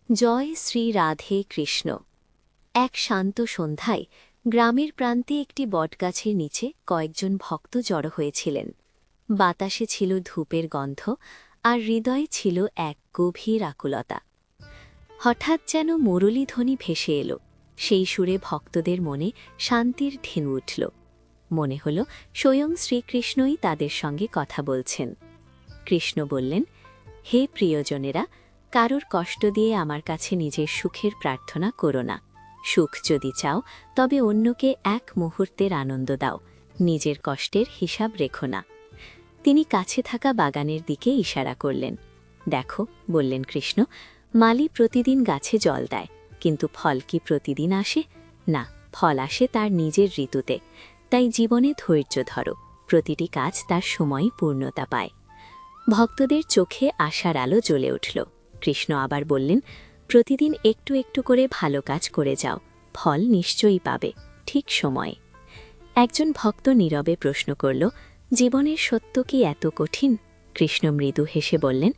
জয় শ্রী রাধে কৃষ্ণ। এক শান্ত সন্ধ্যায় গ্রামের প্রান্তে একটি বটগাছের নিচে কয়েকজন ভক্ত জড়ো হয়েছিলেন। বাতাসে ছিল ধূপের গন্ধ, আর হৃদয়ে ছিল এক গভীর আকুলতা। হঠাৎ যেন মুরলীধ্বনি ভেসে এলো। সেই সুরে ভক্তদের মনে শান্তির ঢেউ উঠল। মনে হল স্বয়ং শ্রীকৃষ্ণই তাদের সঙ্গে কথা বলছেন। কৃষ্ণ বললেন, হে প্রিয়জনেরা, কারোর কষ্ট দিয়ে আমার কাছে নিজের সুখের প্রার্থনা করো না। সুখ যদি চাও তবে অন্যকে এক মুহূর্তের আনন্দ দাও, নিজের কষ্টের হিসাব রেখো না। তিনি কাছে থাকা বাগানের দিকে ইশারা করলেন। দেখো, বললেন কৃষ্ণ, মালি প্রতিদিন গাছে জল দেয়, কিন্তু ফল কি প্রতিদিন আসে? না, ফল আসে তার নিজের ঋতুতে। তাই জীবনে ধৈর্য ধরো, প্রতিটি কাজ তার সময় পূর্ণতা পায়। ভক্তদের চোখে আশার আলো জ্বলে উঠল। কৃষ্ণ আবার বললেন, প্রতিদিন একটু একটু করে ভালো কাজ করে যাও, ফল নিশ্চয়ই পাবে, ঠিক সময়ে। একজন ভক্ত নীরবে প্রশ্ন করল, জীবনের সত্য কি এত কঠিন? কৃষ্ণ মৃদু হেসে বললেন,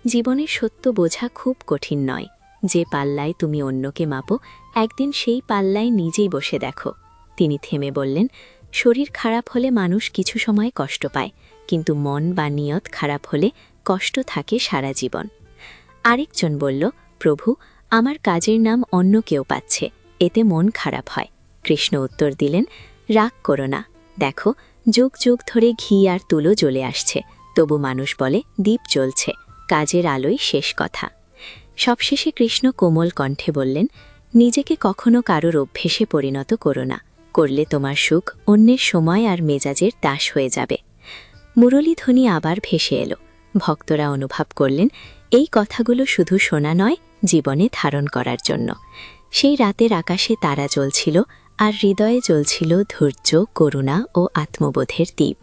জীবনের সত্য বোঝা খুব কঠিন নয়। যে পাল্লায় তুমি অন্যকে মাপো, একদিন সেই পাল্লায় নিজেই বসে দেখো। তিনি থেমে বললেন, শরীর খারাপ হলে মানুষ কিছু সময় কষ্ট পায়, কিন্তু মন বা নিয়ত খারাপ হলে কষ্ট থাকে সারা জীবন। আরেকজন বলল, প্রভু, আমার কাজের নাম অন্য কেউ পাচ্ছে, এতে মন খারাপ হয়। কৃষ্ণ উত্তর দিলেন, রাগ করো না। দেখো, যুগ যুগ ধরে ঘি আর তুলো জ্বলে আসছে, তবু মানুষ বলে দীপ জ্বলছে, কাজের আলোই শেষ কথা। সবশেষে কৃষ্ণ কোমল কণ্ঠে বললেন, নিজেকে কখনো কারোর অভ্যেসে পরিণত করো না, করলে তোমার সুখ অন্যের সময় আর মেজাজের দাস হয়ে যাবে। মুরলীধ্বনি আবার ভেসে এলো। ভক্তরা অনুভব করলেন, এই কথাগুলো শুধু শোনা নয়, জীবনে ধারণ করার জন্য। সেই রাতের আকাশে তারা জ্বলছিল, আর হৃদয়ে জ্বলছিল ধৈর্য, করুণা ও আত্মবোধের দ্বীপ।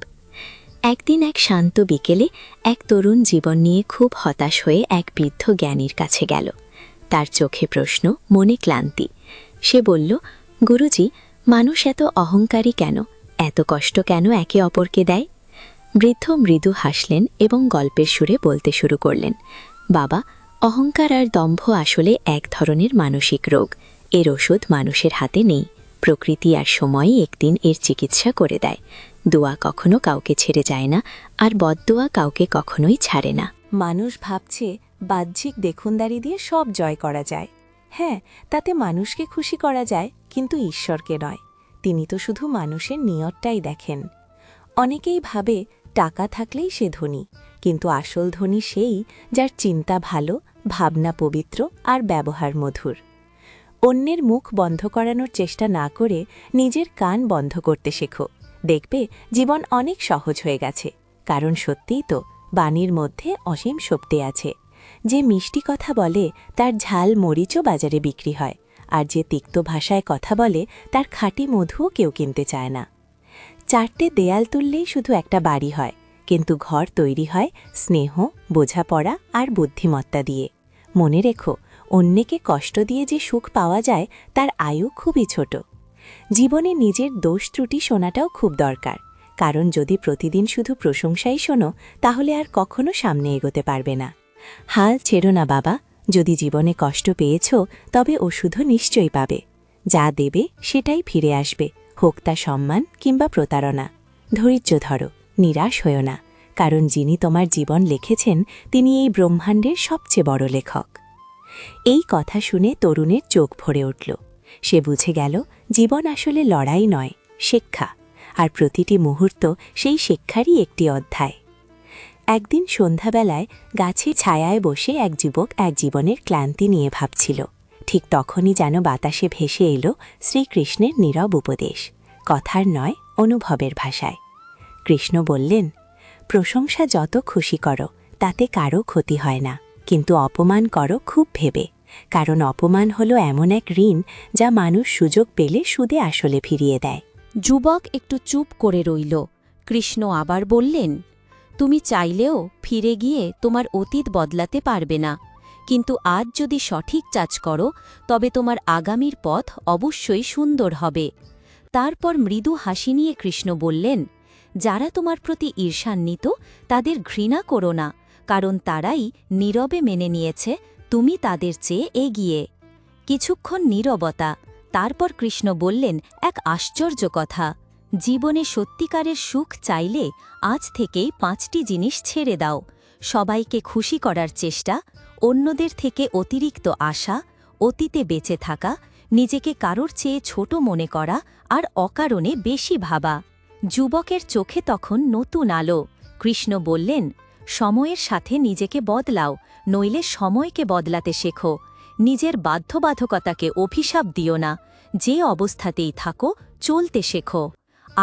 একদিন এক শান্ত বিকেলে এক তরুণ জীবন নিয়ে খুব হতাশ হয়ে এক বৃদ্ধ জ্ঞানীর কাছে গেল। তার চোখে প্রশ্ন, মনে ক্লান্তি। সে বলল, গুরুজি, মানুষ এত অহংকারী কেন? এত কষ্ট কেন একে অপরকে দেয়? বৃদ্ধ মৃদু হাসলেন এবং গল্পের সুরে বলতে শুরু করলেন, বাবা, অহংকার আর দম্ভ আসলে এক ধরনের মানসিক রোগ। এর ওষুধ মানুষের হাতে নেই। প্রকৃতি আর সময়ই একদিন এর চিকিৎসা করে দেয়। দোয়া কখনো কাউকে ছেড়ে যায় না, আর বদদোয়া কাউকে কখনোই ছাড়ে না। মানুষ ভাবছে বাহ্যিক দেখুনদারি দিয়ে সব জয় করা যায়। হ্যাঁ, তাতে মানুষকে খুশি করা যায়, কিন্তু ঈশ্বরকে নয়। তিনি তো শুধু মানুষের নিয়তটাই দেখেন। অনেকেই ভাবে টাকা থাকলেই সে ধনী, কিন্তু আসল ধনী সেই যার চিন্তা ভালো, ভাবনা পবিত্র আর ব্যবহার মধুর। অন্যের মুখ বন্ধ করানোর চেষ্টা না করে নিজের কান বন্ধ করতে শেখো, দেখবে জীবন অনেক সহজ হয়ে গেছে। কারণ সত্যিই তো, বাণীর মধ্যে অসীম শক্তি আছে। যে মিষ্টি কথা বলে তার ঝাল মরিচও বাজারে বিক্রি হয়, আর যে তিক্ত ভাষায় কথা বলে তার খাঁটি মধুও কেউ কিনতে চায় না। 4টে দেয়াল তুললেই শুধু একটা বাড়ি হয়, কিন্তু ঘর তৈরি হয় স্নেহ, বোঝাপড়া আর বুদ্ধিমত্তা দিয়ে। মনে রেখো, অন্যকে কষ্ট দিয়ে যে সুখ পাওয়া যায় তার আয়ু খুবই ছোট। জীবনে নিজের দোষ ত্রুটি শোনাটাও খুব দরকার, কারণ যদি প্রতিদিন শুধু প্রশংসাই শোনো, তাহলে আর কখনো সামনে এগোতে পারবে না। হাল ছেড়ো না বাবা, যদি জীবনে কষ্ট পেয়েছ তবে ওষুধও নিশ্চয়ই পাবে। যা দেবে সেটাই ফিরে আসবে, হোক তা সম্মান কিংবা প্রতারণা। ধৈর্য ধরো, নিরাশ হয়ো না, কারণ যিনি তোমার জীবন লিখেছেন তিনি এই ব্রহ্মাণ্ডের সবচেয়ে বড় লেখক। এই কথা শুনে তরুণের চোখ ভরে উঠল। সে বুঝে গেল, জীবন আসলে লড়াই নয়, শিক্ষা, আর প্রতিটি মুহূর্ত সেই শিক্ষারই একটি অধ্যায়। একদিন সন্ধ্যাবেলায় গাছে ছায়ায় বসে এক যুবক এক জীবনের ক্লান্তি নিয়ে ভাবছিল। ঠিক তখনই যেন বাতাসে ভেসে এলো শ্রীকৃষ্ণের নীরব উপদেশ, কথার নয়, অনুভবের ভাষায়। কৃষ্ণ বললেন, প্রশংসা যত খুশি করো তাতে কারো ক্ষতি হয় না, কিন্তু অপমান করো খুব ভেবে, কারণ অপমান হলো এমন এক ঋণ যা মানুষ সুযোগ পেলে সুদে আসলে ফিরিয়ে দেয়। যুবক একটু চুপ করে রইল। কৃষ্ণ আবার বললেন, তুমি চাইলেও ফিরে গিয়ে তোমার অতীত বদলাতে পারবে না, কিন্তু আজ যদি সঠিক কাজ করো তবে তোমার আগামীর পথ অবশ্যই সুন্দর হবে। তারপর মৃদু হাসি নিয়ে কৃষ্ণ বললেন, যারা তোমার প্রতি ঈর্ষান্বিত তাদের ঘৃণা করো না, কারণ তারাই নীরবে মেনে নিয়েছে তুমি তাদের চেয়ে এগিয়ে। কিছুক্ষণ নীরবতা, তারপর কৃষ্ণ বললেন এক আশ্চর্য কথা। জীবনে সত্যিকারের সুখ চাইলে আজ থেকেই 5টি জিনিস ছেড়ে দাও। সবাইকে খুশি করার চেষ্টা, অন্যদের থেকে অতিরিক্ত আশা, অতীতে বেঁচে থাকা, নিজেকে কারোর চেয়ে ছোট মনে করা আর অকারণে বেশি ভাবা। যুবকের চোখে তখন নতুন আলো। কৃষ্ণ বললেন, সময়ের সাথে নিজেকে বদলাও, নইলে সময়কে বদলাতে শেখো। নিজের বাধ্যবাধকতাকে অভিশাপ দিও না। যে অবস্থাতেই থাকো, চলতে শেখো।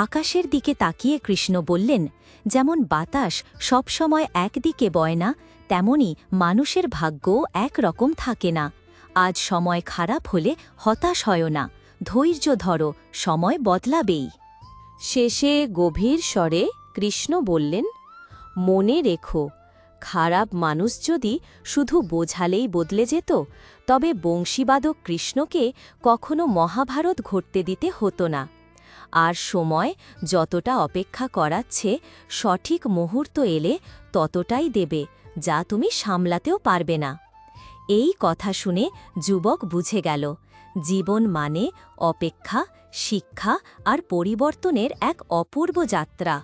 আকাশের দিকে তাকিয়ে কৃষ্ণ বললেন, যেমন বাতাস সবসময় একদিকে বয় না, তেমনি মানুষের ভাগ্যও একরকম থাকে না। আজ সময় খারাপ হলে হতাশ হয় না, ধৈর্য ধরো, সময় বদলাবেই। শেষে গভীর স্বরে কৃষ্ণ বললেন, মনে রেখো, খারাপ মানুষ যদি শুধু বোঝালেই বদলে যেত, তবে বংশীবাদক কৃষ্ণকে কখনো মহাভারত ঘটতে দিতে হতো না। আর সময় যতটা অপেক্ষা করাচ্ছে, সঠিক মুহূর্ত এলে ততটাই দেবে, যা তুমি সামলাতেও পারবে না। এই কথা শুনে যুবক বুঝে গেল, জীবন মানে অপেক্ষা, শিক্ষা আর পরিবর্তনের এক অপূর্ব যাত্রা।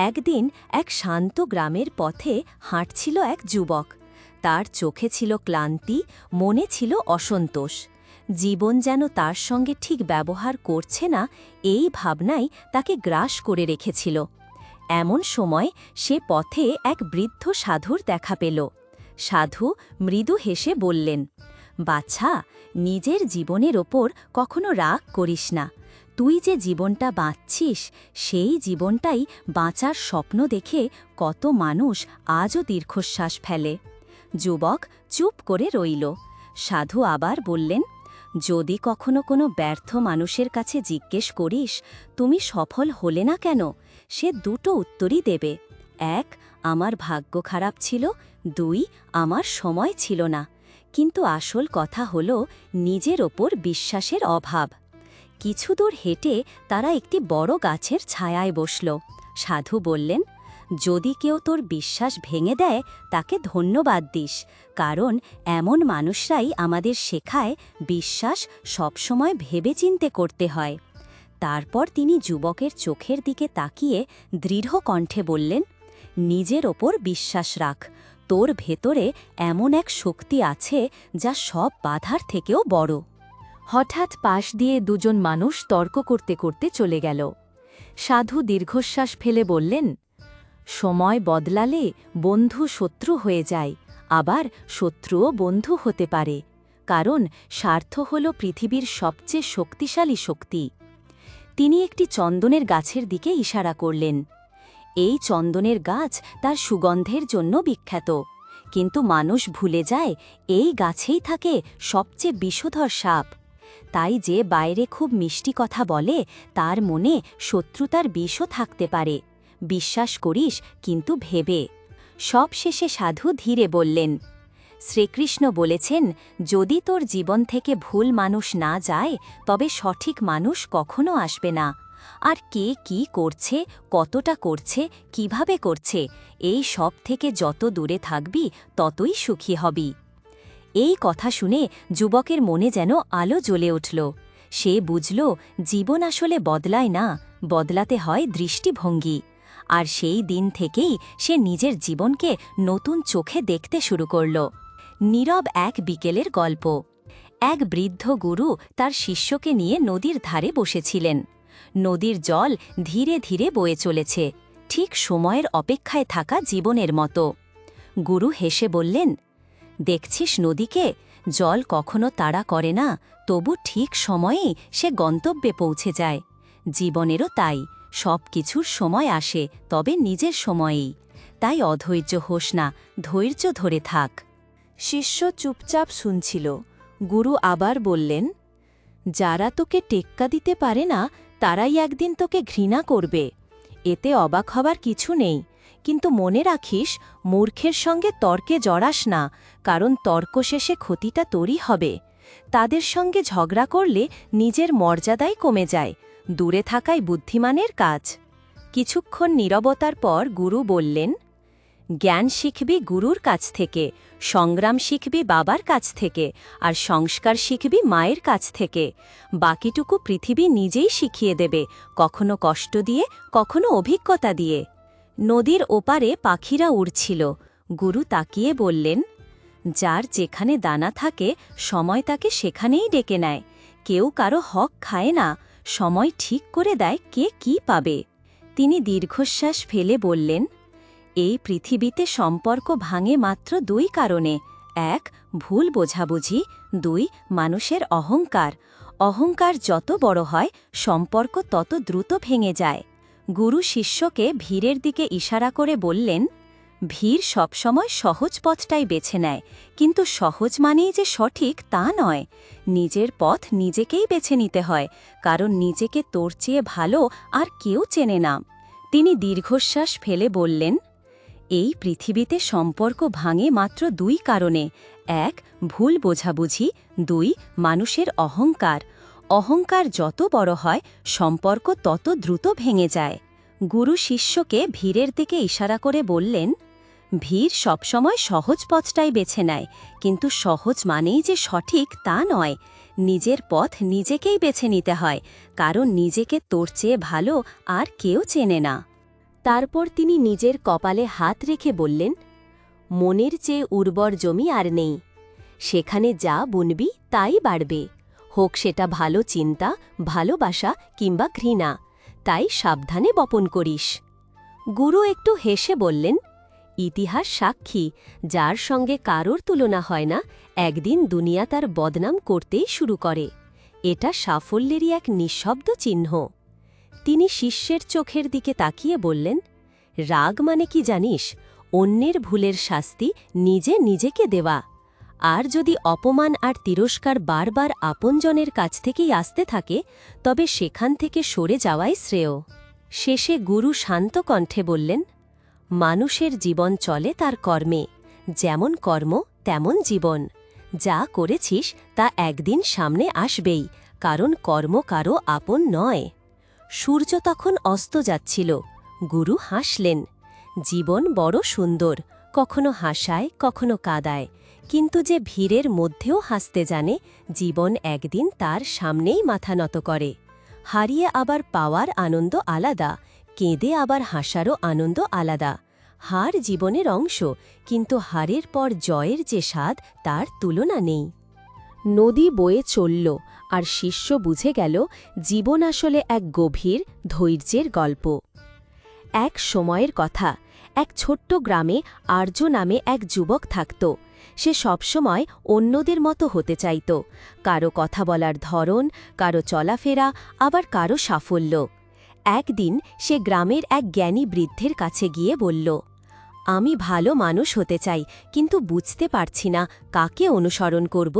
একদিন এক শান্ত গ্রামের পথে হাঁটছিল এক যুবক। তার চোখে ছিল ক্লান্তি, মনে ছিল অসন্তোষ। জীবন যেন তার সঙ্গে ঠিক ব্যবহার করছে না, এই ভাবনাই তাকে গ্রাস করে রেখেছিল। এমন সময় সে পথে এক বৃদ্ধ সাধুর দেখা পেল। সাধু মৃদু হেসে বললেন, বাছা, নিজের জীবনের ওপর কখনো রাগ করিস না। তুই যে জীবনটা বাঁচছিস, সেই জীবনটাই বাঁচার স্বপ্ন দেখে কত মানুষ আজও দীর্ঘশ্বাস ফেলে। যুবক চুপ করে রইল। সাধু আবার বললেন, যদি কখনো কোনো ব্যর্থ মানুষের কাছে জিজ্ঞেস করিস, তুমি সফল হলে না কেন, সে দুটো উত্তরই দেবে। 1, আমার ভাগ্য খারাপ ছিল, 2, আমার সময় ছিল না। কিন্তু আসল কথা হল নিজের ওপর বিশ্বাসের অভাব। কিছু দূর হেঁটে তারা একটি বড় গাছের ছায়ায় বসল। সাধু বললেন, যদি কেউ তোর বিশ্বাস ভেঙে দেয়, তাকে ধন্যবাদ দিস, কারণ এমন মানুষরাই আমাদের শেখায় বিশ্বাস সবসময় ভেবেচিন্তে করতে হয়। তারপর তিনি যুবকের চোখের দিকে তাকিয়ে দৃঢ় কণ্ঠে বললেন, নিজের ওপর বিশ্বাস রাখ, তোর ভেতরে এমন এক শক্তি আছে যা সব বাধার থেকেও বড়। হঠাৎ পাশ দিয়ে দুজন মানুষ তর্ক করতে করতে চলে গেল। সাধু দীর্ঘশ্বাস ফেলে বললেন, সময় বদলালে বন্ধু শত্রু হয়ে যায়, আবার শত্রুও বন্ধু হতে পারে, কারণ স্বার্থ হল পৃথিবীর সবচেয়ে শক্তিশালী শক্তি। তিনি একটি চন্দনের গাছের দিকে ইশারা করলেন। এই চন্দনের গাছ তার সুগন্ধের জন্য বিখ্যাত, কিন্তু মানুষ ভুলে যায় এই গাছেই থাকে সবচেয়ে বিষধর সাপ। তাই যে বাইরে খুব মিষ্টি কথা বলে, তার মনে শত্রুতার বিষও থাকতে পারে। বিশ্বাস করিস, কিন্তু ভেবে। সবশেষে সাধু ধীরে বললেন, শ্রীকৃষ্ণ বলেছেন, যদি তোর জীবন থেকে ভুল মানুষ না যায়, তবে সঠিক মানুষ কখনো আসবে না। আর কে কি করছে, কতটা করছে, কিভাবে করছে, এই সব থেকে যত দূরে থাকবি, ততই সুখী হবি। এই কথা শুনে যুবকের মনে যেন আলো জ্বলে উঠল। সে বুঝল, জীবন আসলে বদলায় না, বদলাতে হয় দৃষ্টিভঙ্গি। আর সেই দিন থেকেই সে নিজের জীবনকে নতুন চোখে দেখতে শুরু করল। নীরব এক বিকেলের গল্প। এক বৃদ্ধ গুরু তার শিষ্যকে নিয়ে নদীর ধারে বসেছিলেন। নদীর জল ধীরে ধীরে বয়ে চলেছে, ঠিক সময়ের অপেক্ষায় থাকা জীবনের মতো। গুরু হেসে বললেন, দেখছিস নদীকে, জল কখনো তাড়া করে না, তবু ঠিক সময়েই সে গন্তব্যে পৌঁছে যায়। জীবনেরও তাই, সব কিছুর সময় আসে, তবে নিজের সময়েই। তাই অধৈর্য হোস না, ধৈর্য ধরে থাক। শিষ্য চুপচাপ শুনছিল। গুরু আবার বললেন, যারা তোকে টেক্কা দিতে পারে না, তারাই একদিন তোকে ঘৃণা করবে। এতে অবাক হবার কিছু নেই, কিন্তু মনে রাখিস, মূর্খের সঙ্গে তর্কে জড়াস না, কারণ তর্ক শেষে ক্ষতিটা তোরই হবে। তাদের সঙ্গে ঝগড়া করলে নিজের মর্যাদাই কমে যায়, দূরে থাকাই বুদ্ধিমানের কাজ। কিছুক্ষণ নীরবতার পর গুরু বললেন, জ্ঞান শিখবি গুরুর কাছ থেকে, সংগ্রাম শিখবি বাবার কাছ থেকে, আর সংস্কার শিখবি মায়ের কাছ থেকে। বাকিটুকু পৃথিবী নিজেই শিখিয়ে দেবে, কখনো কষ্ট দিয়ে, কখনো অভিজ্ঞতা দিয়ে। নদীর ওপারে পাখিরা উড়ছিল। গুরু তাকিয়ে বললেন, যার যেখানে দানা থাকে সময় তাকে সেখানেই ডেকে নেয়। কেউ কারো হক খায় না, সময় ঠিক করে দেয় কে কি পাবে। তিনি দীর্ঘশ্বাস ফেলে বললেন, এই পৃথিবীতে সম্পর্ক ভাঙে মাত্র দুই কারণে। ১. ভুল বোঝাবুঝি, ২. মানুষের অহংকার। অহংকার যত বড় হয় সম্পর্ক তত দ্রুত ভেঙে যায়। গুরু শিষ্যকে ভিড়ের দিকে ইশারা করে বললেন, ভিড় সবসময় সহজ পথটাই বেছে নেয়, কিন্তু সহজ মানেই যে সঠিক তা নয়। নিজের পথ নিজেকেই বেছে নিতে হয়, কারণ নিজেকে তোর চেয়ে ভালো আর কেউ চেনে না। তিনি দীর্ঘশ্বাস ফেলে বললেন, এই পৃথিবীতে সম্পর্ক ভাঙে মাত্র দুই কারণে। ১. ভুল বোঝাবুঝি, ২. মানুষের অহংকার। অহংকার যত বড় হয় সম্পর্ক তত দ্রুত ভেঙে যায়। গুরু শিষ্যকে ভিড়ের দিকে ইশারা করে বললেন, ভিড় সবসময় সহজ পথটাই বেছে নেয়, কিন্তু সহজ মানেই যে সঠিক তা নয়। নিজের পথ নিজেকেই বেছে নিতে হয়, কারণ নিজেকে তোর চেয়ে ভালো আর কেউ চেনে না। তারপর তিনি নিজের কপালে হাত রেখে বললেন, মনের চেয়ে উর্বর জমি আর নেই। সেখানে যা বুনবি তাই বাড়বে, হোক সেটা ভালো চিন্তা, ভালোবাসা কিংবা ঘৃণা। তাই সাবধানে বপন করিস। গুরু একটু হেসে বললেন, ইতিহাস সাক্ষী, যার সঙ্গে কারোর তুলনা হয় না একদিন দুনিয়া তার বদনাম করতেই শুরু করে। এটা সাফল্যেরই এক নিঃশব্দ চিহ্ন। তিনি শিষ্যের চোখের দিকে তাকিয়ে বললেন, রাগ মানে কি জানিস? অন্যের ভুলের শাস্তি নিজে নিজেকে দেওয়া। আর যদি অপমান আর তিরস্কার বারবার আপনজনের কাছ থেকেই আসতে থাকে, তবে সেখান থেকে সরে যাওয়াই শ্রেয়। শেষে গুরু শান্ত কণ্ঠে বললেন, মানুষের জীবন চলে তার কর্মে, যেমন কর্ম তেমন জীবন। যা করেছিস তা একদিন সামনে আসবেই, কারণ কর্ম কারো আপন নয়। সূর্য তখন অস্ত যাচ্ছিল। গুরু হাসলেন, জীবন বড় সুন্দর, কখনো হাসায় কখনো কাঁদায়, কিন্তু যে ভিড়ের মধ্যেও হাসতে জানে, জীবন একদিন তার সামনেই মাথা নত করে। হারিয়ে আবার পাওয়ার আনন্দ আলাদা, কেঁদে আবার হাসারও আনন্দ আলাদা। হার জীবনের অংশ, কিন্তু হারের পর জয়ের যে স্বাদ তার তুলনা নেই। নদী বয়ে চলল, আর শিষ্য বুঝে গেল জীবন আসলে এক গভীর ধৈর্যের গল্প। এক সময়ের কথা, এক ছোট্ট গ্রামে আর্য নামে এক যুবক থাকত। সে সবসময় অন্যদের মতো হতে চাইত, কারো কথা বলার ধরন, কারো চলাফেরা, আবার কারো সাফল্য। একদিন সে গ্রামের এক জ্ঞানী বৃদ্ধের কাছে গিয়ে বলল, আমি ভালো মানুষ হতে চাই, কিন্তু বুঝতে পারছি না কাকে অনুসরণ করব।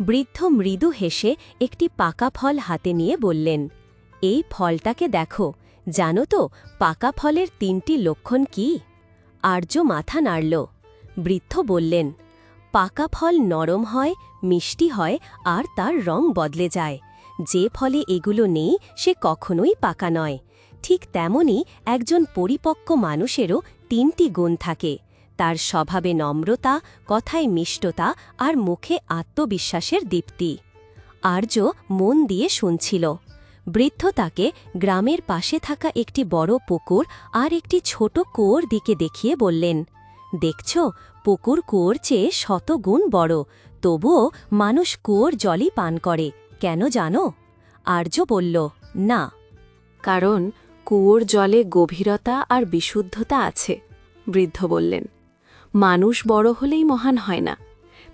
বৃদ্ধ মৃদু হেসে একটি পাকা ফল হাতে নিয়ে বললেন, এই ফলটাকে দেখো, জানো তো পাকা ফলের 3টি লক্ষণ কি? আর্য মাথা নাড়ল। বৃদ্ধ বললেন, পাকা ফল নরম হয়, মিষ্টি হয়, আর তার রং বদলে যায়। যে ফলে এগুলো নেই সে কখনোই পাকা নয়। ঠিক তেমনি একজন পরিপক্ক মানুষেরও 3টি গুণ থাকে, তার স্বভাবে নম্রতা, কথায় মিষ্টতা, আর মুখে আত্মবিশ্বাসের দীপ্তি। আর্য মন দিয়ে শুনছিল। বৃদ্ধ তাকে গ্রামের পাশে থাকা একটি বড় পুকুর আর একটি ছোট কুয়োর দিকে দেখিয়ে বললেন, দেখছ, পুকুর কুয়োর চেয়ে 100 গুণ বড়, তবুও মানুষ কুয়োর জলই পান করে, কেন জানো? আর্য বলল, না। কারণ কুয়োর জলে গভীরতা আর বিশুদ্ধতা আছে। বৃদ্ধ বললেন, মানুষ বড় হলেই মহান হয় না,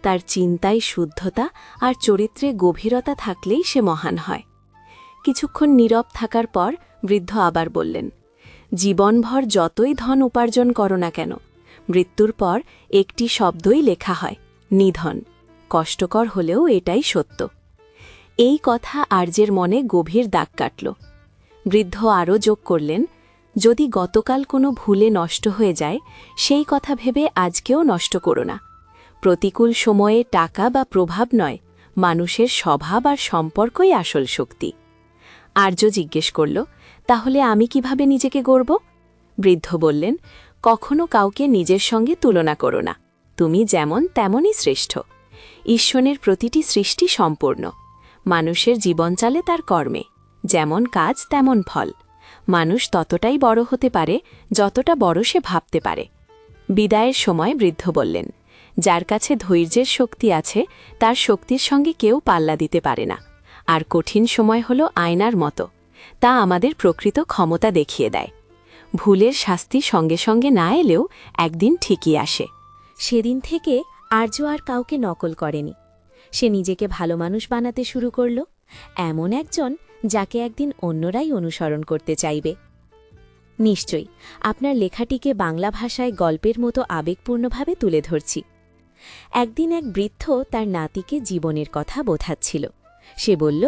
তার চিন্তায় শুদ্ধতা আর চরিত্রে গভীরতা থাকলেই সে মহান হয়। কিছুক্ষণ নীরব থাকার পর বৃদ্ধ আবার বললেন, জীবনভর যতই ধন উপার্জন করো না কেন, মৃত্যুর পর একটি শব্দই লেখা হয়, নিধন। কষ্টকর হলেও এটাই সত্য। এই কথা আর্যের মনে গভীর দাগ কাটল। বৃদ্ধ আরও যোগ করলেন, যদি গতকাল কোনো ভুলে নষ্ট হয়ে যায়, সেই কথা ভেবে আজকেও নষ্ট করো না। প্রতিকূল সময়ে টাকা বা প্রভাব নয়, মানুষের স্বভাব আর সম্পর্কই আসল শক্তি। আর্য জিজ্ঞেস করল, তাহলে আমি কিভাবে নিজেকে গড়ব? বৃদ্ধ বললেন, কখনো কাউকে নিজের সঙ্গে তুলনা করো না। তুমি যেমন তেমনই শ্রেষ্ঠ। ঈশ্বরের প্রতিটি সৃষ্টি সম্পূর্ণ। মানুষের জীবন চলে তার কর্মে। যেমন কাজ তেমন ফল। মানুষ ততটাই বড় হতে পারে যতটা বড় সে ভাবতে পারে। বিদায়ের সময় বৃদ্ধ বললেন, যার কাছে ধৈর্যের শক্তি আছে তার শক্তির সঙ্গে কেউ পাল্লা দিতে পারে না। আর কঠিন সময় হলো আয়নার মতো, তা আমাদের প্রকৃত ক্ষমতা দেখিয়ে দেয়। ভুলের শাস্তি সঙ্গে সঙ্গে না এলেও একদিন ঠিকই আসে। সেদিন থেকে আর্য আর কাউকে নকল করেনি। সে নিজেকে ভালো মানুষ বানাতে শুরু করল, এমন একজন যাকে একদিন অন্যরাই অনুসরণ করতে চাইবে। নিশ্চয়ই আপনার লেখাটিকে বাংলা ভাষায় গল্পের মতো আবেগপূর্ণভাবে তুলে ধরছি। একদিন এক বৃদ্ধ তার নাতিকে জীবনের কথা বোঝাচ্ছিল। সে বলল,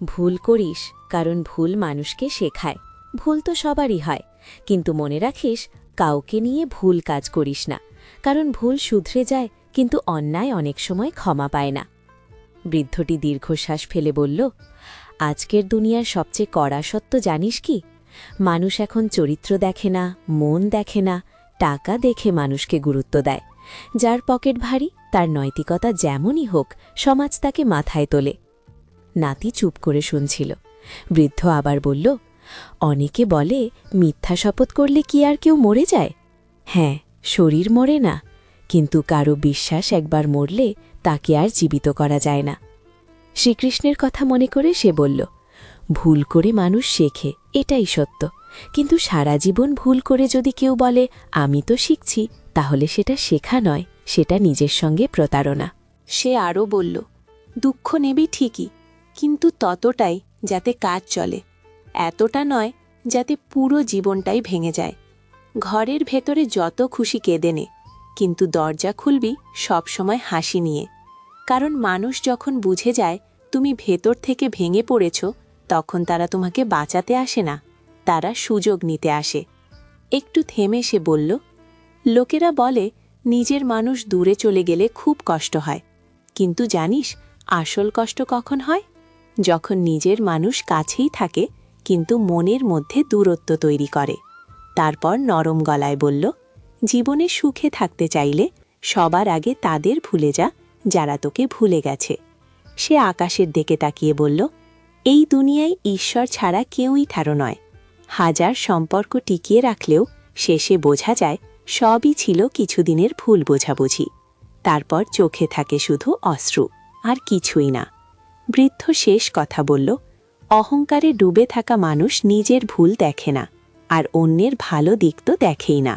ভুল করিস, কারণ ভুল মানুষকে শেখায়। ভুল তো সবারই হয়, কিন্তু মনে রাখিস কাউকে নিয়ে ভুল কাজ করিস না, কারণ ভুল শুধরে যায় কিন্তু অন্যায় অনেক সময় ক্ষমা পায় না। বৃদ্ধটি দীর্ঘশ্বাস ফেলে বলল, আজকের দুনিয়ার সবচেয়ে কড়া সত্য জানিস কি? মানুষ এখন চরিত্র দেখে না, মন দেখে না, টাকা দেখে মানুষকে গুরুত্ব দেয়। যার পকেট ভারী তার নৈতিকতা যেমনই হোক সমাজ তাকে মাথায় তোলে। নাতি চুপ করে শুনছিল। বৃদ্ধ আবার বলল, অনেকে বলে মিথ্যা শপথ করলে কি আর কেউ মরে যায়? হ্যাঁ, শরীর মরে না, কিন্তু কারো বিশ্বাস একবার মরলে তাকে আর জীবিত করা যায় না। শ্রীকৃষ্ণের কথা মনে করে সে বলল, ভুল করে মানুষ শেখে, এটাই সত্য, কিন্তু সারা জীবন ভুল করে যদি কেউ বলে আমি তো শিখছি, তাহলে সেটা শেখা নয়, সেটা নিজের সঙ্গে প্রতারণা। সে আরও বলল, দুঃখ নেবি ঠিকই, কিন্তু ততটাই যাতে কাজ চলে, এতটা নয় যাতে পুরো জীবনটাই ভেঙে যায়। ঘরের ভেতরে যত খুশি কেঁদে নে, কিন্তু দরজা খুলবি সবসময় হাসি নিয়ে। কারণ মানুষ যখন বুঝে যায় তুমি ভেতর থেকে ভেঙে পড়েছ, তখন তারা তোমাকে বাঁচাতে আসে না, তারা সুযোগ নিতে আসে। একটু থেমে সে বলল, লোকেরা বলে নিজের মানুষ দূরে চলে গেলে খুব কষ্ট হয়, কিন্তু জানিস আসল কষ্ট কখন হয়? যখন নিজের মানুষ কাছেই থাকে কিন্তু মনের মধ্যে দূরত্ব তৈরি করে। তারপর নরম গলায় বলল, জীবনে সুখে থাকতে চাইলে সবার আগে তাদের ভুলে যা যারা তোকে ভুলে গেছে। সে আকাশের দিকে তাকিয়ে বলল, এই দুনিয়ায় ঈশ্বর ছাড়া কেউই ঠাড়ো নয়। হাজার সম্পর্ক টিকিয়ে রাখলেও শেষে বোঝা যায় সবই ছিল কিছুদিনের ভুল বোঝাবুঝি। তারপর চোখে থাকে শুধু অশ্রু, আর কিছুই না। বৃদ্ধ শেষ কথা বলল, অহংকারে ডুবে থাকা মানুষ নিজের ভুল দেখে না, আর অন্যের ভালো দিক তো দেখেই না।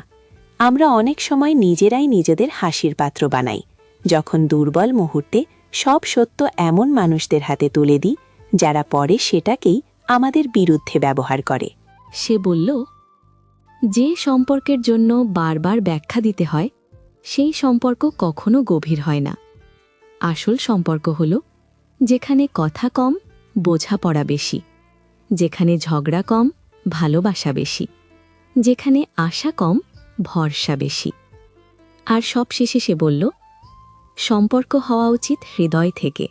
আমরা অনেক সময় নিজেরাই নিজেদের হাসির পাত্র বানাই, যখন দুর্বল মুহূর্তে সব সত্য এমন মানুষদের হাতে তুলে দিই যারা পরে সেটাকেই আমাদের বিরুদ্ধে ব্যবহার করে। সে বলল, যে সম্পর্কের জন্য বারবার ব্যাখ্যা দিতে হয় সেই সম্পর্ক কখনো গভীর হয় না। আসল সম্পর্ক হল যেখানে কথা কম, বোঝাপড়া বেশি, যেখানে ঝগড়া কম, ভালোবাসা বেশি, যেখানে আশা কম, ভরসা বেশি। আর সবশেষে সে বলল, সম্পর্ক হওয়া উচিত হৃদয় থেকে,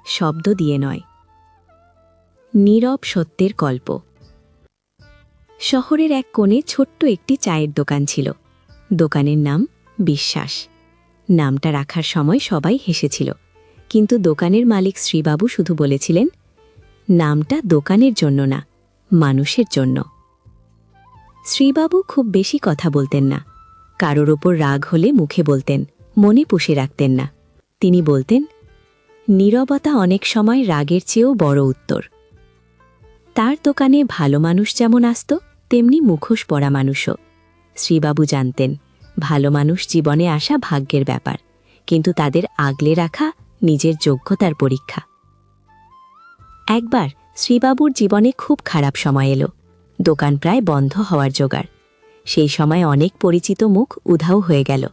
শব্দ দিয়ে নয়। নীরব সত্যের গল্প। শহরের এক কোণে ছোট্ট একটি চায়ের দোকান ছিল। দোকানের নাম বিশ্বাস। নামটা রাখার সময় সবাই হেসেছিল, কিন্তু দোকানের মালিক শ্রীবাবু শুধু বলেছিলেন, নামটা দোকানের জন্য না, মানুষের জন্য। শ্রীবাবু খুব বেশি কথা বলতেন না, কারোর ওপর রাগ হলে মুখে বলতেন, মনে পুষে রাখতেন না। তিনি বলতেন, নীরবতা অনেক সময় রাগের চেয়েও বড় উত্তর। তার দোকানে ভালো মানুষ যেমন আসত, তেমনি মুখোশ পরা মানুষও। শ্রীবাবু জানতেন, ভালো মানুষ জীবনে আসা ভাগ্যের ব্যাপার, কিন্তু তাদের আগলে রাখা নিজের যোগ্যতার পরীক্ষা। একবার শ্রীবাবুর জীবনে খুব খারাপ সময় এলো। দোকান প্রায় বন্ধ হওয়ার জোগাড়। সেই সময় অনেক পরিচিত মুখ উধাও হয়ে গেল,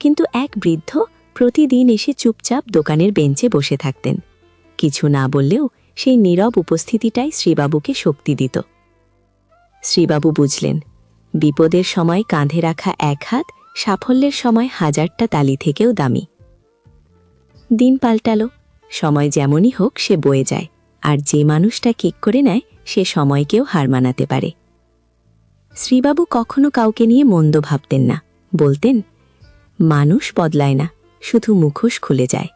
কিন্তু এক বৃদ্ধ প্রতিদিন এসে চুপচাপ দোকানের বেঞ্চে বসে থাকতেন। কিছু না বললেও সেই নীরব উপস্থিতিটাই শ্রীবাবুকে শক্তি দিত। শ্রীবাবু বুঝলেন, বিপদের সময় কাঁধে রাখা এক হাত সাফল্যের সময় হাজারটা তালি থেকেও দামি। দিন পাল্টালো, সময় যেমনই হোক সে বয়ে যায়, আর যে মানুষটা কিক করে নেয় সে সময়কেও হার মানাতে পারে। শ্রীবাবু কখনো কাউকে নিয়ে মন্দ ভাবতেন না, বলতেন, মানুষ বদলায় না, শুধু মুখোশ খুলে যায়।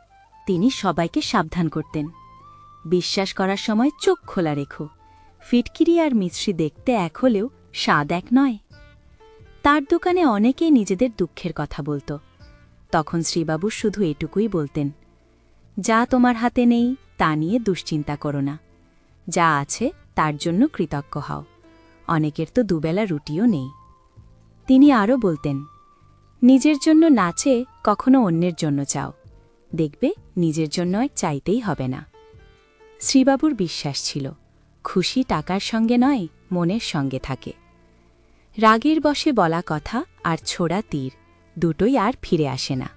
তিনি সবাইকে সাবধান করতেন, বিশ্বাস করার সময় চোখ খোলা রেখো, ফিটকিরি আর মিশ্রি দেখতে এক হলেও স্বাদ এক নয়। তার দোকানে অনেকেই নিজেদের দুঃখের কথা বলত। তখন শ্রীবাবু শুধু এটুকুই বলতেন, যা তোমার হাতে নেই তা নিয়ে দুশ্চিন্তা করো না, যা আছে তার জন্য কৃতজ্ঞ হও, অনেকের তো দুবেলা রুটিও নেই। তিনি আরও বলতেন, নিজের জন্য না চেয়ে কখনো অন্যের জন্য চাও, দেখবে নিজের জন্য আর চাইতেই হবে না। শ্রীবাবুর বিশ্বাস ছিল, খুশি টাকার সঙ্গে নয়, মনের সঙ্গে থাকে। রাগের বশে বলা কথা আর ছোড়া তীর দুটোই আর ফিরে আসে না।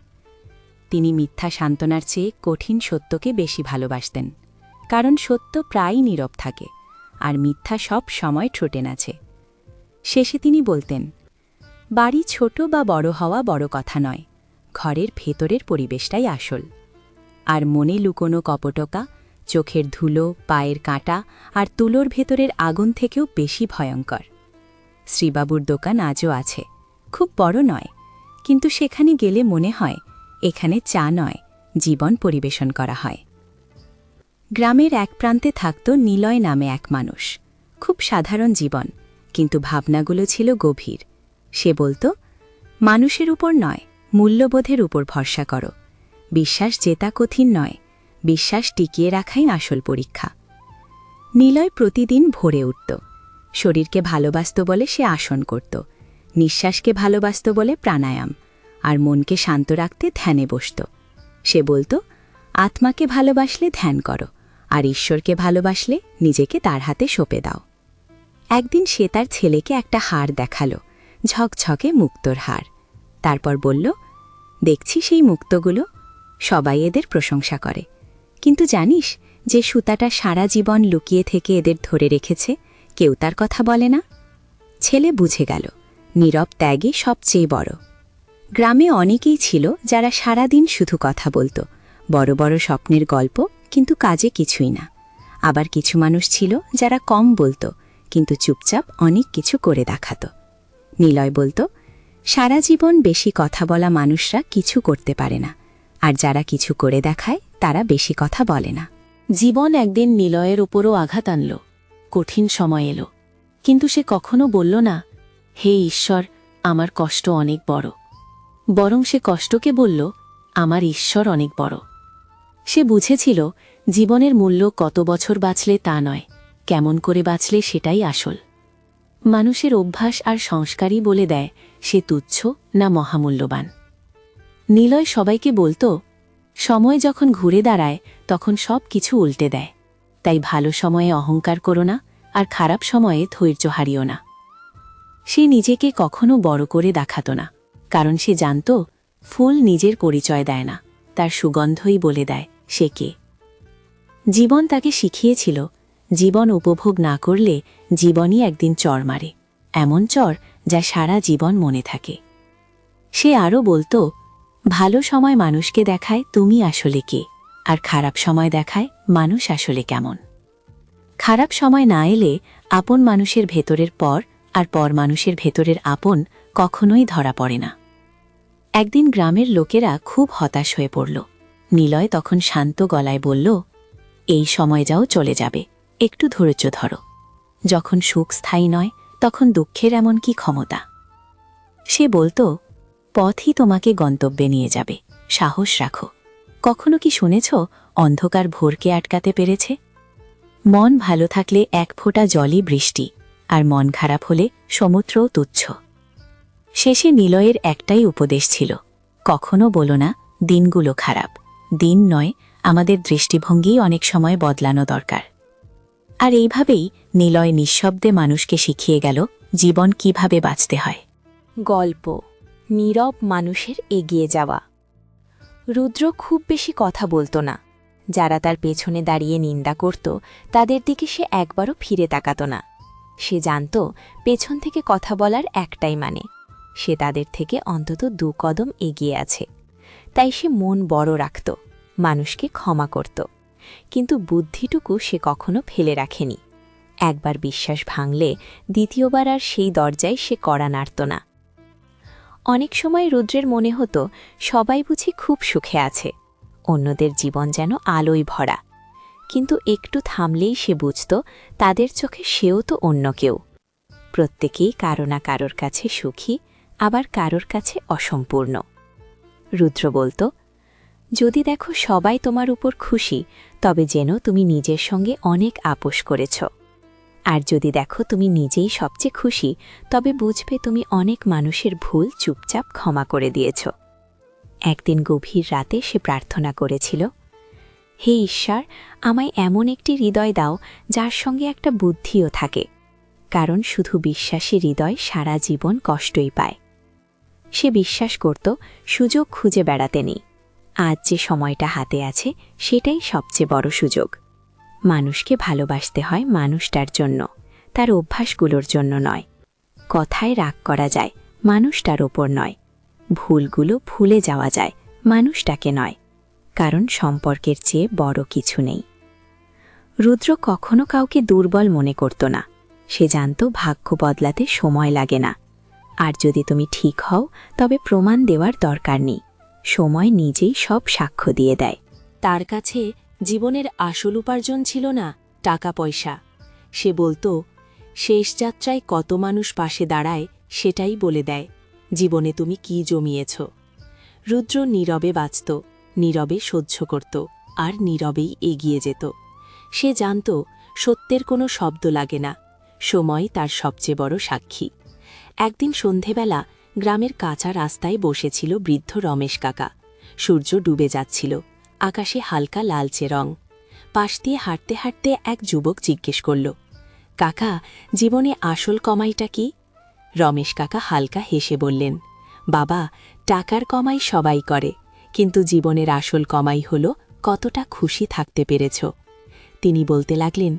তিনি মিথ্যা সান্ত্বনার চেয়ে কঠিন সত্যকে বেশি ভালোবাসতেন, কারণ সত্য প্রায়ই নীরব থাকে আর মিথ্যা সব সময় ঠোঁটে নাচে। শেষে তিনি বলতেন, বাড়ি ছোট বা বড় হওয়া বড় কথা নয়, ঘরের ভেতরের পরিবেশটাই আসল। আর মনে লুকোনো কপটকা, চোখের ধুলো, পায়ের কাঁটা আর তুলোর ভেতরের আগুন থেকেও বেশি ভয়ঙ্কর। শ্রীবাবুর দোকান আজও আছে, খুব বড় নয়, কিন্তু সেখানে গেলে মনে হয় এখানে চা নয়, জীবন পরিবেশন করা হয়। গ্রামের এক প্রান্তে থাকত নিলয় নামে এক মানুষ। খুব সাধারণ জীবন, কিন্তু ভাবনাগুলো ছিল গভীর। সে বলত, মানুষের উপর নয়, মূল্যবোধের উপর ভরসা করো। বিশ্বাস জেতা কঠিন নয়, বিশ্বাস টিকিয়ে রাখাই আসল পরীক্ষা। নিলয় প্রতিদিন ভোরে উঠত। শরীরকে ভালোবাসত বলে সে আসন করত, নিঃশ্বাসকে ভালোবাসত বলে প্রাণায়াম, আর মনকে শান্ত রাখতে ধ্যানে বসত। সে বলত, আত্মাকে ভালোবাসলে ধ্যান করো, আর ঈশ্বরকে ভালোবাসলে নিজেকে তার হাতে সঁপে দাও। একদিন সে তার ছেলেকে একটা হার দেখালো, ঝকঝকে মুক্তোর হার। তারপর বলল, দেখছি সেই মুক্তোগুলো, সবাই এদের প্রশংসা করে, কিন্তু জানিস যে সুতাটা সারা জীবন লুকিয়ে থেকে এদের ধরে রেখেছে, কেউ তার কথা বলে না। ছেলে বুঝে গেল, নীরব ত্যাগই সবচেয়ে বড়। গ্রামে অনেকেই ছিল যারা সারাদিন শুধু কথা বলত, বড় বড় স্বপ্নের গল্প, কিন্তু কাজে কিছুই না। আবার কিছু মানুষ ছিল যারা কম বলত, কিন্তু চুপচাপ অনেক কিছু করে দেখাত। নিলয় বলত, সারা জীবন বেশি কথা বলা মানুষরা কিছু করতে পারে না, আর যারা কিছু করে দেখায় তারা বেশি কথা বলে না। জীবন একদিন নিলয়ের ওপরও আঘাত আনল, কঠিন সময় এলো, কিন্তু সে কখনো বলল না, হে ঈশ্বর, আমার কষ্ট অনেক বড়। বরং সে কষ্টকে বলল, আমার ঈশ্বর অনেক বড়। সে বুঝেছিল, জীবনের মূল্য কত বছর বাঁচলে তা নয়, কেমন করে বাঁচলে সেটাই আসল। মানুষের অভ্যাস আর সংস্কারই বলে দেয় সে তুচ্ছ না মহামূল্যবান। নিলয় সবাইকে বলত, সময় যখন ঘুরে দাঁড়ায় তখন সব কিছু উল্টে দেয়, তাই ভালো সময়ে অহংকার করো না, আর খারাপ সময়ে ধৈর্য হারিও না। সে নিজেকে কখনো বড় করে দেখাত না, কারণ সে জানত, ফুল নিজের পরিচয় দেয় না, তার সুগন্ধই বলে দেয় সে কে। জীবন তাকে শিখিয়েছিল, জীবন উপভোগ না করলে জীবনই একদিন চর মারে, এমন চর যা সারা জীবন মনে থাকে। সে আরও বলত, ভালো সময় মানুষকে দেখায় তুমি আসলে কে, আর খারাপ সময় দেখায় মানুষ আসলে কেমন। খারাপ সময় না এলে আপন মানুষের ভেতরের পর আর পর মানুষের ভেতরের আপন কখনোই ধরা পড়ে না। একদিন গ্রামের লোকেরা খুব হতাশ হয়ে পড়ল। নিলয় তখন শান্ত গলায় বলল, এই সময় যাও চলে যাবে, একটু ধৈর্য ধরো। যখন সুখ স্থায়ী নয় তখন দুঃখের এমন কি ক্ষমতা। সে বলত, পথই তোমাকে গন্তব্যে নিয়ে যাবে, সাহস রাখো। কখনো কি শুনেছ অন্ধকার ভোরকে আটকাতে পেরেছে? মন ভালো থাকলে এক ফোঁটা জলই বৃষ্টি, আর মন খারাপ হলে সমুদ্রও তুচ্ছ। শেষে নিলয়ের একটাই উপদেশ ছিল, কখনো বলো না দিনগুলো খারাপ, দিন নয়, আমাদের দৃষ্টিভঙ্গি অনেক সময় বদলানো দরকার। আর এইভাবেই নিলয় নিঃশব্দে মানুষকে শিখিয়ে গেল জীবন কিভাবে বাঁচতে হয়। গল্প, নীরব মানুষের এগিয়ে যাওয়া। রুদ্র খুব বেশি কথা বলতো না। যারা তার পেছনে দাঁড়িয়ে নিন্দা করত তাদের দিকে সে একবারও ফিরে তাকাত না। সে জানত পেছন থেকে কথা বলার একটাই মানে, সে তাদের থেকে অন্তত 2 কদম এগিয়ে আছে। তাই সে মন বড় রাখত, মানুষকে ক্ষমা করত, কিন্তু বুদ্ধিটুকু সে কখনো ফেলে রাখেনি। একবার বিশ্বাস ভাঙলে দ্বিতীয়বার আর সেই দরজায় সে কড়া নাড়ত না। অনেক সময় রুদ্রের মনে হতো সবাই বুঝি খুব সুখে আছে, অন্যদের জীবন যেন আলোয় ভরা। কিন্তু একটু থামলেই সে বুঝত তাদের চোখে সেও তো অন্য কেউ। প্রত্যেকেই কারো না কারোর কাছে সুখী, আবার কারোর কাছে অসম্পূর্ণ। রুদ্র বলত, যদি দেখো সবাই তোমার উপর খুশি, তবে যেন তুমি নিজের সঙ্গে অনেক আপোষ করেছ। আর যদি দেখো তুমি নিজেই সবচেয়ে খুশি, তবে বুঝবে তুমি অনেক মানুষের ভুল চুপচাপ ক্ষমা করে দিয়েছ। একদিন গভীর রাতে সে প্রার্থনা করেছিল, হে ঈশ্বর, আমায় এমন একটি হৃদয় দাও যার সঙ্গে একটা বুদ্ধিও থাকে, কারণ শুধু বিশ্বাসী হৃদয় সারা জীবন কষ্টই পায়। সে বিশ্বাস করত সুযোগ খুঁজে বেড়াতে নেই, আজ যে সময়টা হাতে আছে সেটাই সবচেয়ে বড় সুযোগ। মানুষকে ভালোবাসতে হয় মানুষটার জন্য, তার অভ্যাসগুলোর জন্য নয়। কথায় রাগ করা যায়, মানুষটার ওপর নয়। ভুলগুলো ভুলে যাওয়া যায়, মানুষটাকে নয়, কারণ সম্পর্কের চেয়ে বড় কিছু নেই। রুদ্র কখনো কাউকে দুর্বল মনে করত না। সে জানত ভাগ্য বদলাতে সময় লাগে না, আর যদি তুমি ঠিক হও তবে প্রমাণ দেওয়ার দরকার নেই, সময় নিজেই সব সাক্ষ্য দিয়ে দেয়। তার কাছে জীবনের আসল উপার্জন ছিল না টাকা পয়সা। সে বলতো, শেষ যাত্রায় কত মানুষ পাশে দাঁড়ায় সেটাই বলে দেয় জীবনে তুমি কি জমিয়েছ। রুদ্র নীরবে বাঁচত, নীরবে সহ্য করত, আর নীরবেই এগিয়ে যেত। সে জানত সত্যের কোনো শব্দ লাগে না, সময় তার সবচেয়ে বড় সাক্ষী। একদিন সন্ধেবেলা গ্রামের কাঁচা রাস্তায় বসেছিল বৃদ্ধ রমেশ কাকা। সূর্য ডুবে যাচ্ছিল, আকাশে হালকা লালচে রং। পাশ দিয়ে হাঁটতে হাঁটতে এক যুবক জিজ্ঞেস করল, কাকা, জীবনে আসল কমাইটা কি? রমেশ কাকা হালকা হেসে বললেন, বাবা, টাকার কমাই সবাই করে, কিন্তু জীবনের আসল কমাই হল কতটা খুশি থাকতে পেরেছ। তিনি বলতে লাগলেন,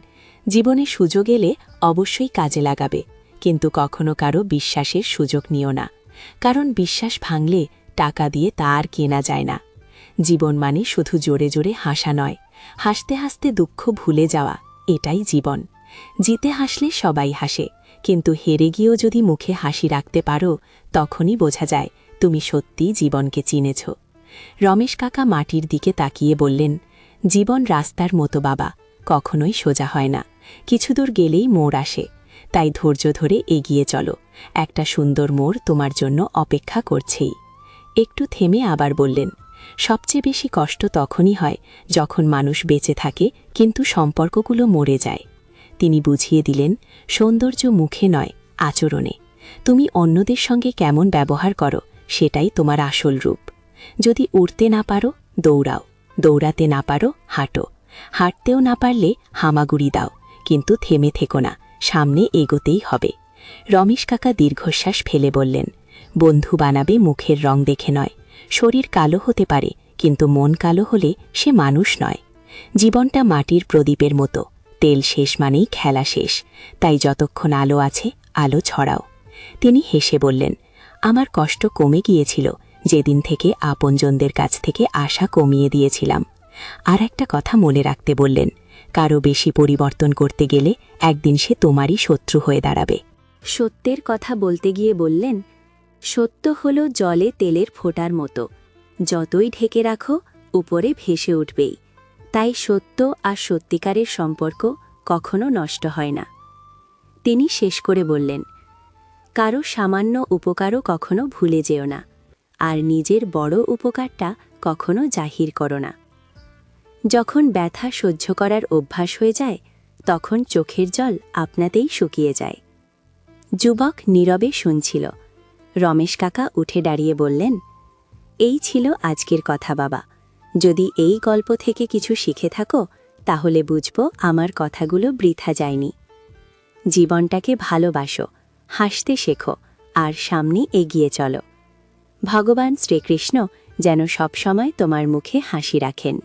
জীবনে সুযোগ এলে অবশ্যই কাজে লাগাবে, কিন্তু কখনো কারো বিশ্বাসের সুযোগ নিও না, কারণ বিশ্বাস ভাঙলে টাকা দিয়ে তা আর কেনা যায় না। জীবন মানে শুধু জোরে জোরে হাসা নয়, হাসতে হাসতে দুঃখ ভুলে যাওয়া, এটাই জীবন। জিতে হাসলে সবাই হাসে, কিন্তু হেরে গিয়েও যদি মুখে হাসি রাখতে পারো, তখনই বোঝা যায় তুমি সত্যিই জীবনকে চিনেছ। রমেশ কাকা মাটির দিকে তাকিয়ে বললেন, জীবন রাস্তার মতো বাবা, কখনোই সোজা হয় না, কিছু দূর গেলেই মোড় আসে, তাই ধৈর্য ধরে এগিয়ে চলো, একটা সুন্দর মোড় তোমার জন্য অপেক্ষা করছেই। একটু থেমে আবার বললেন, সবচেয়ে বেশি কষ্ট তখনই হয় যখন মানুষ বেঁচে থাকে কিন্তু সম্পর্কগুলো মরে যায়। তিনি বুঝিয়ে দিলেন, সৌন্দর্য মুখে নয়, আচরণে। তুমি অন্যদের সঙ্গে কেমন ব্যবহার করো সেটাই তোমার আসল রূপ। যদি উড়তে না পারো দৌড়াও, দৌড়াতে না পারো হাঁটো, হাঁটতেও না পারলে হামাগুড়ি দাও, কিন্তু থেমে থেকো না, সামনে এগোতেই হবে। রমেশ কাকা দীর্ঘশ্বাস ফেলে বললেন, বন্ধু বানাবে মুখের রং দেখে নয়। শরীর কালো হতে পারে, কিন্তু মন কালো হলে সে মানুষ নয়। জীবনটা মাটির প্রদীপের মতো, তেল শেষ মানেই খেলা শেষ, তাই যতক্ষণ আলো আছে আলো ছড়াও। তিনি হেসে বললেন, আমার কষ্ট কমে গিয়েছিল যেদিন থেকে আপনজনদের কাছ থেকে আশা কমিয়ে দিয়েছিলাম। আর একটা কথা মনে রাখতে বললেন, কারো বেশি পরিবর্তন করতে গেলে একদিন সে তোমারই শত্রু হয়ে দাঁড়াবে। সত্যের কথা বলতে গিয়ে বললেন, সত্য হল জলে তেলের ফোঁটার মতো, যতই ঢেকে রাখো উপরে ভেসে উঠবেই। তাই সত্য আর সত্যিকারের সম্পর্ক কখনো নষ্ট হয় না। তিনি শেষ করে বললেন, কারো সামান্য উপকারও কখনো ভুলে যেও না, আর নিজের বড় উপকারটা কখনো জাহির করো না। যখন ব্যথা সহ্য করার অভ্যাস হয়ে যায়, তখন চোখের জল আপনাতেই শুকিয়ে যায়। যুবক নীরবে শুনছিল। রমেশ কাকা উঠে দাঁড়িয়ে বললেন, এই ছিল আজকের কথা বাবা। যদি এই গল্প থেকে কিছু শিখে থাকো, তাহলে বুঝবো আমার কথাগুলো বৃথা যায়নি। জীবনটাকে ভালোবাসো, হাসতে শেখো, আর সামনে এগিয়ে চলো। ভগবান শ্রীকৃষ্ণ যেন সবসময় তোমার মুখে হাসি রাখেন।